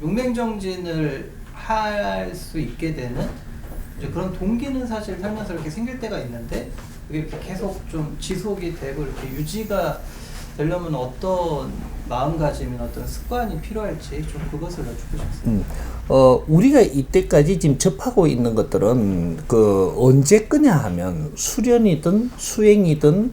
용맹정진을 할 수 있게 되는 이제 그런 동기는 사실 살면서 이렇게 생길 때가 있는데 그게 이렇게 계속 좀 지속이 되고 이렇게 유지가 되려면 어떤 마음가짐이나 어떤 습관이 필요할지 좀 그것을 여쭙고 싶습니다. 우리가 이때까지 지금 접하고 있는 것들은 그 언제 끄냐 하면 수련이든 수행이든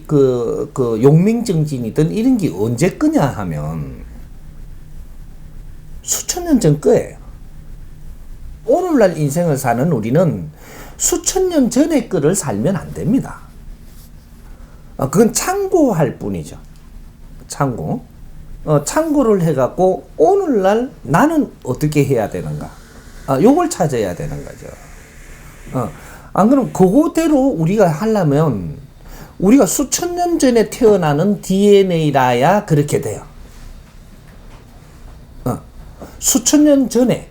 그 용맹정진이든 이런 게 언제 끄냐 하면 수천 년 전 거예요. 오늘날 인생을 사는 우리는 수천 년 전의 거를 살면 안 됩니다. 그건 참고할 뿐이죠. 참고. 참고를 해갖고 오늘날 나는 어떻게 해야 되는가. 요걸 찾아야 되는 거죠. 안 그러면 그거대로 우리가 하려면 우리가 수천 년 전에 태어나는 DNA라야 그렇게 돼요. 수천 년 전에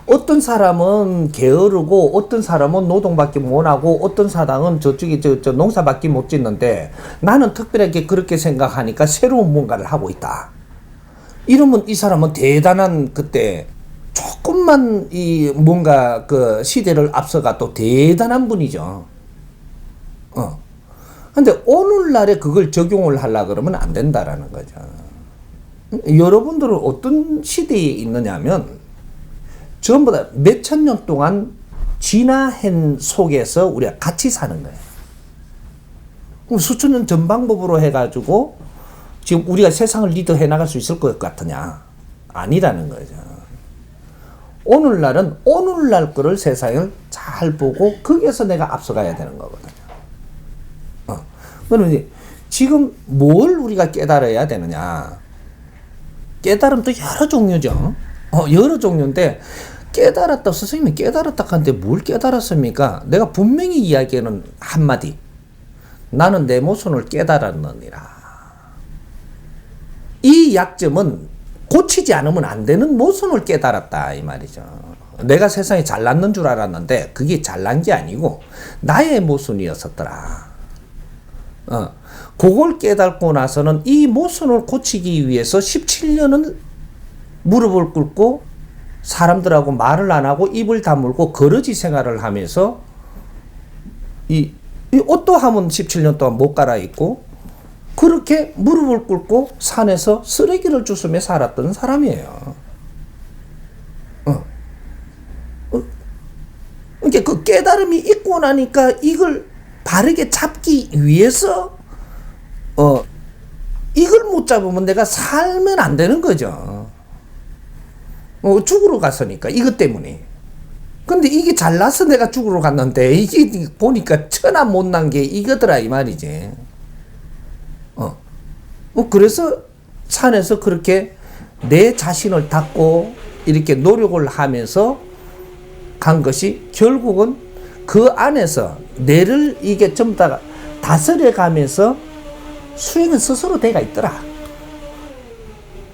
어떤 사람은 게으르고 어떤 사람은 노동밖에 못하고 어떤 사람은 저쪽에 저 농사밖에 못 짓는데 나는 특별하게 그렇게 생각하니까 새로운 뭔가를 하고 있다. 이러면 이 사람은 대단한 그때 조금만 이 뭔가 그 시대를 앞서가 또 대단한 분이죠. 근데 오늘날에 그걸 적용을 하려 그러면 안 된다라는 거죠. 여러분들은 어떤 시대에 있느냐면 전부 다 몇천 년 동안 진화한 속에서 우리가 같이 사는 거예요. 그럼 수천 년 전 방법으로 해가지고 지금 우리가 세상을 리드해 나갈 수 있을 것 같으냐? 아니라는 거죠. 오늘날은 오늘날 거를 세상을 잘 보고 거기에서 내가 앞서가야 되는 거거든요. 그러면 이제 지금 뭘 우리가 깨달아야 되느냐? 깨달음도 여러 종류죠. 여러 종류인데 깨달았다, 선생님이 깨달았다 하는데 뭘 깨달았습니까? 내가 분명히 이야기하는 한마디. 나는 내 모순을 깨달았느니라. 이 약점은 고치지 않으면 안 되는 모순을 깨달았다 이 말이죠. 내가 세상에 잘났는 줄 알았는데 그게 잘난 게 아니고 나의 모순이었었더라. 그걸 깨닫고 나서는 이 모순을 고치기 위해서 17년은 무릎을 꿇고 사람들하고 말을 안 하고 입을 다물고 거러지 생활을 하면서 이 옷도 하면 17년 동안 못 갈아입고 그렇게 무릎을 꿇고 산에서 쓰레기를 주스며 살았던 사람이에요. 그러니까 그 깨달음이 있고 나니까 이걸 바르게 잡기 위해서 이걸 못 잡으면 내가 살면 안 되는 거죠. 죽으러 갔으니까 이것 때문에. 근데 이게 잘나서 내가 죽으러 갔는데 이게 보니까 천하 못난 게 이거더라 이 말이지. 그래서 산에서 그렇게 내 자신을 닫고 이렇게 노력을 하면서 간 것이 결국은 그 안에서 내를 이게 좀 다 다스려 가면서 수행은 스스로 돼가 있더라.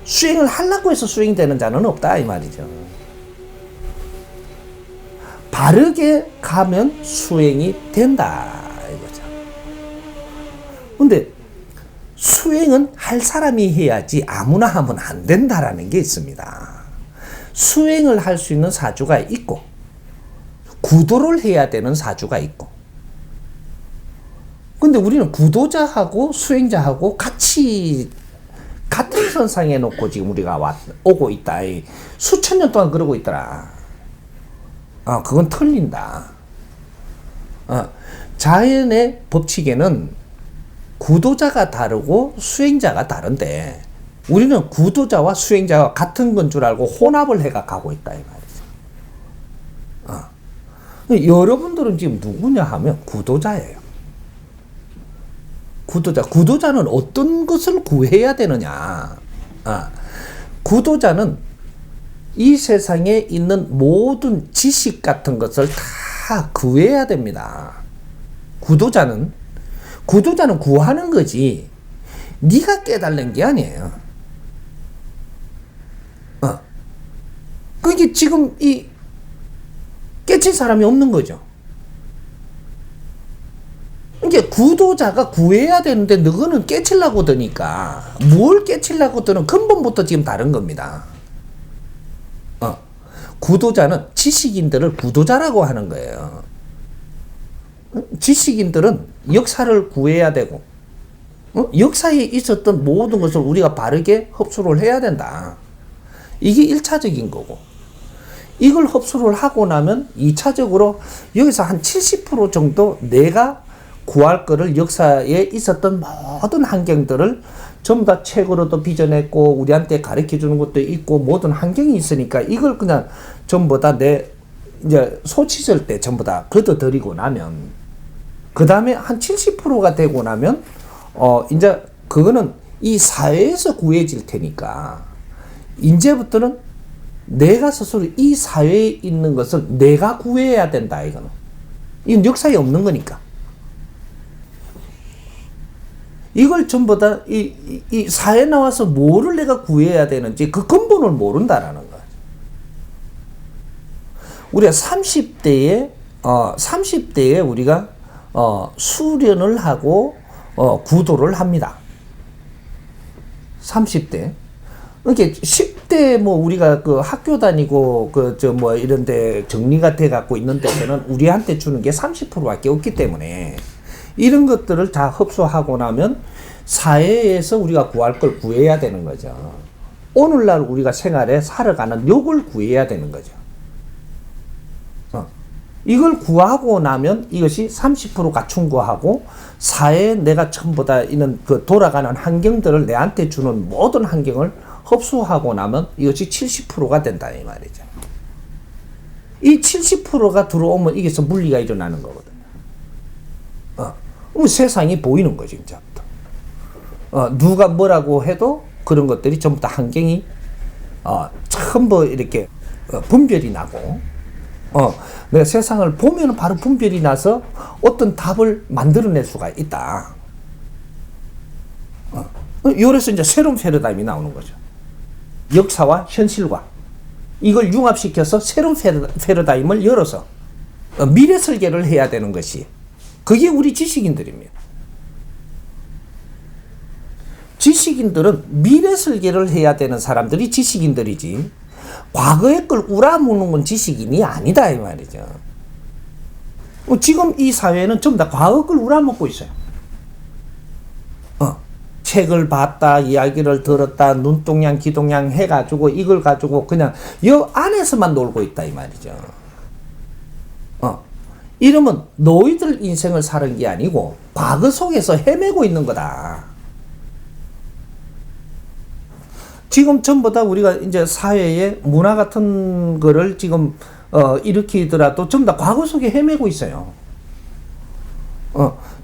수행을 하려고 해서 수행되는 자는 없다 이 말이죠. 바르게 가면 수행이 된다 이거죠. 근데 수행은 할 사람이 해야지 아무나 하면 안 된다라는 게 있습니다. 수행을 할 수 있는 사주가 있고 구도를 해야 되는 사주가 있고. 근데 우리는 구도자하고 수행자하고 같이 같은 선상에 놓고 지금 우리가 오고 있다. 수천 년 동안 그러고 있더라. 그건 틀린다. 자연의 법칙에는 구도자가 다르고 수행자가 다른데 우리는 구도자와 수행자가 같은 건 줄 알고 혼합을 해가 가고 있다 이 말이죠. 여러분들은 지금 누구냐 하면 구도자예요. 구도자는 어떤 것을 구해야 되느냐? 구도자는 이 세상에 있는 모든 지식 같은 것을 다 구해야 됩니다. 구도자는 구하는 거지. 네가 깨달는 게 아니에요. 그게 지금 이 깨칠 사람이 없는 거죠. 이게 구도자가 구해야 되는데 너는 깨치려고 드니까 뭘 깨치려고 드는 근본부터 지금 다른 겁니다. 구도자는 지식인들을 구도자라고 하는 거예요. 지식인들은 역사를 구해야 되고, 역사에 있었던 모든 것을 우리가 바르게 흡수를 해야 된다. 이게 1차적인 거고, 이걸 흡수를 하고 나면 2차적으로 여기서 한 70% 정도 내가 구할 거를, 역사에 있었던 모든 환경들을 전부 다 책으로도 빚어냈고 우리한테 가르쳐 주는 것도 있고 모든 환경이 있으니까 이걸 그냥 전부 다 내 이제 소치실 때 전부 다 걷어들이고 나면, 그 다음에 한 70%가 되고 나면 이제 그거는 이 사회에서 구해질 테니까, 이제부터는 내가 스스로 이 사회에 있는 것을 내가 구해야 된다. 이거는 역사에 없는 거니까. 이걸 전부 다 이 사회에 나와서 뭐를 내가 구해야 되는지 그 근본을 모른다라는 거야. 우리가 30대에 우리가 수련을 하고 구도를 합니다. 30대. 이렇게 10대 뭐 우리가 그 학교 다니고 이런데 정리가 돼 갖고 있는 데서는 우리한테 주는 게 30%밖에 없기 때문에 이런 것들을 다 흡수하고 나면 사회에서 우리가 구할 걸 구해야 되는 거죠. 오늘날 우리가 생활에 살아가는 요걸 구해야 되는 거죠. 이걸 구하고 나면 이것이 30%가 충고하고 사회에 내가 전부 다 있는 그 돌아가는 환경들을 내한테 주는 모든 환경을 흡수하고 나면 이것이 70%가 된다 이 말이죠. 이 70%가 들어오면 이게서 물리가 일어나는 거거든요. 그럼 세상이 보이는 거죠, 이제부터. 누가 뭐라고 해도 그런 것들이 전부 다 환경이 전부 이렇게 분별이 나고, 내가 세상을 보면 바로 분별이 나서 어떤 답을 만들어낼 수가 있다. 요래서 이제 새로운 패러다임이 나오는 거죠. 역사와 현실과 이걸 융합시켜서 새로운 패러다임을 열어서 미래 설계를 해야 되는 것이, 그게 우리 지식인들입니다. 지식인들은 미래 설계를 해야 되는 사람들이 지식인들이지, 과거의 걸 우라무는 건 지식인이 아니다 이 말이죠. 지금 이 사회는 전부 다 과거 걸 우라먹고 있어요. 책을 봤다, 이야기를 들었다, 눈동양 귀동양 해가지고 이걸 가지고 그냥 여 안에서만 놀고 있다 이 말이죠. 이러면 너희들 인생을 사는 게 아니고 과거 속에서 헤매고 있는 거다. 지금 전부 다 우리가 이제 사회에 문화 같은 거를 지금 일으키더라도 전부 다 과거 속에 헤매고 있어요.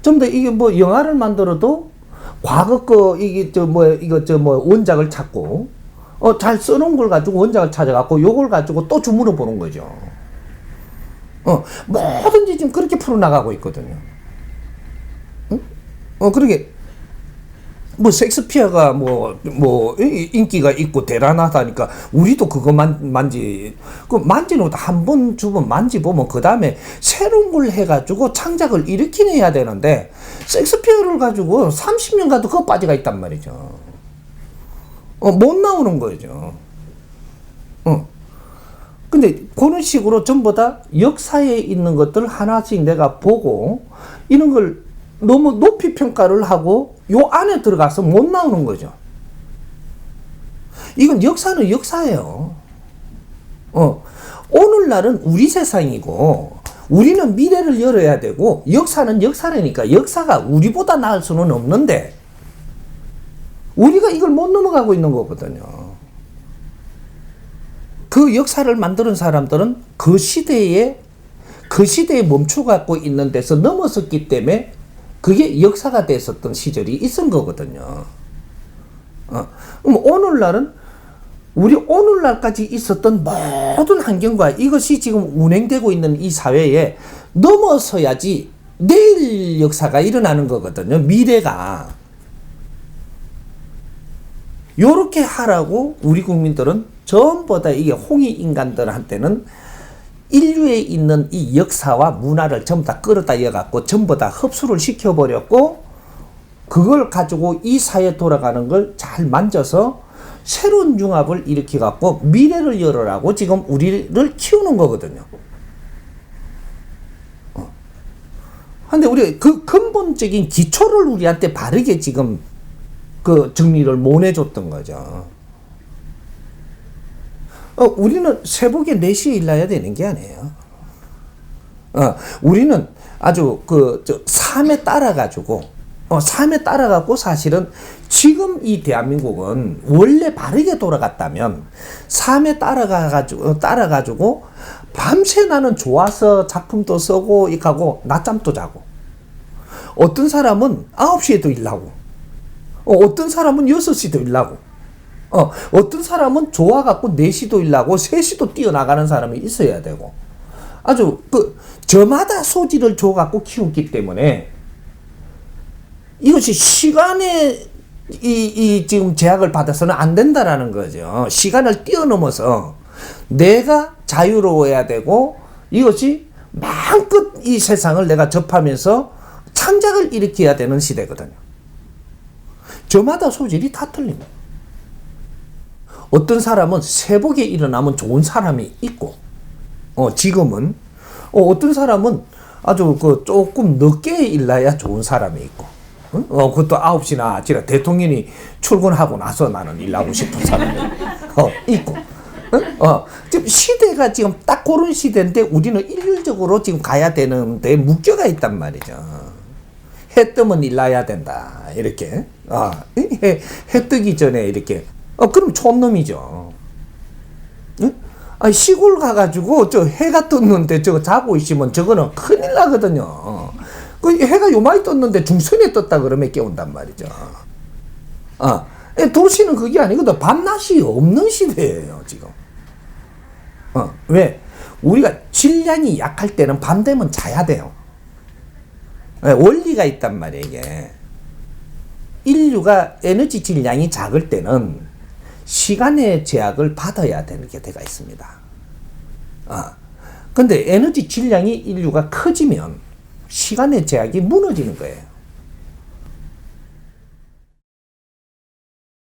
전부 다 이게 뭐 영화를 만들어도 과거 거 이게 원작을 찾고 잘 써놓은 걸 가지고 원작을 찾아갖고 요걸 가지고 또 주물어 보는 거죠. 뭐든지 지금 그렇게 풀어나가고 있거든요. 그러게, 섹스피어가 인기가 있고 대단하다니까 우리도 그거 만지는 것도 한 번, 두 번 만지보면 그 다음에 새로운 걸 해가지고 창작을 일으키내야 되는데, 섹스피어를 가지고 30년 가도 그거 빠져가 있단 말이죠. 못 나오는 거죠. 근데 그런 식으로 전부 다 역사에 있는 것들 하나씩 내가 보고 이런 걸 너무 높이 평가를 하고 요 안에 들어가서 못 나오는 거죠. 이건 역사는 역사예요. 오늘날은 우리 세상이고 우리는 미래를 열어야 되고 역사는 역사라니까 역사가 우리보다 나을 수는 없는데 우리가 이걸 못 넘어가고 있는 거거든요. 그 역사를 만드는 사람들은 그 시대에 멈춰갖고 있는 데서 넘어섰기 때문에 그게 역사가 됐었던 시절이 있은 거거든요. 그럼 오늘날은 우리 오늘날까지 있었던 모든 환경과 이것이 지금 운행되고 있는 이 사회에 넘어서야지 내일 역사가 일어나는 거거든요. 미래가. 요렇게 하라고 우리 국민들은 전부 다 이게 홍익 인간들한테는 인류에 있는 이 역사와 문화를 전부 다 끌어다 이어갖고 전부 다 흡수를 시켜버렸고 그걸 가지고 이 사회에 돌아가는 걸 잘 만져서 새로운 융합을 일으켜 갖고 미래를 열어라고 지금 우리를 키우는 거거든요. 근데 우리 그 근본적인 기초를 우리한테 바르게 지금 그 정리를 못 해줬던 거죠. 우리는 새벽에 4시에 일어나야 되는 게 아니에요. 우리는 아주 삶에 따라가지고, 삶에 따라가고 사실은 지금 이 대한민국은 원래 바르게 돌아갔다면 삶에 따라가지고 밤새 나는 좋아서 작품도 쓰고 이하고 낮잠도 자고, 어떤 사람은 9시에도 일하고, 어떤 사람은 6시도 일하고, 어떤 사람은 좋아갖고 4시도 일하고 3시도 뛰어나가는 사람이 있어야 되고, 아주 저마다 소질을 줘갖고 키웠기 때문에 이것이 시간에 지금 제약을 받아서는 안 된다라는 거죠. 시간을 뛰어넘어서 내가 자유로워야 되고, 이것이 마음껏 이 세상을 내가 접하면서 창작을 일으켜야 되는 시대거든요. 저마다 소질이 다 틀립니다. 어떤 사람은 새벽에 일어나면 좋은 사람이 있고, 지금은 어떤 사람은 아주 조금 늦게 일어나야 좋은 사람이 있고, 그것도 9시나 지금 대통령이 출근하고 나서 나는 일하고 싶은 사람이 있고, 지금 시대가 지금 딱 그런 시대인데 우리는 일률적으로 지금 가야 되는데 묶여가 있단 말이죠. 해 뜨면 일어나야 된다, 이렇게. 해 뜨기 전에 이렇게. 그럼 촌놈이죠. 응? 시골 가가지고 해가 떴는데 자고 있으면 저거는 큰일 나거든요. 해가 요만히 떴는데 중천에 떴다 그러면 깨운단 말이죠. 도시는 그게 아니거든. 밤낮이 없는 시대예요, 지금. 왜? 우리가 질량이 약할 때는 밤 되면 자야 돼요. 원리가 있단 말이에요, 이게. 인류가 에너지 질량이 작을 때는 시간의 제약을 받아야 되는 게 돼가 있습니다. 근데 에너지 질량이 인류가 커지면 시간의 제약이 무너지는 거예요.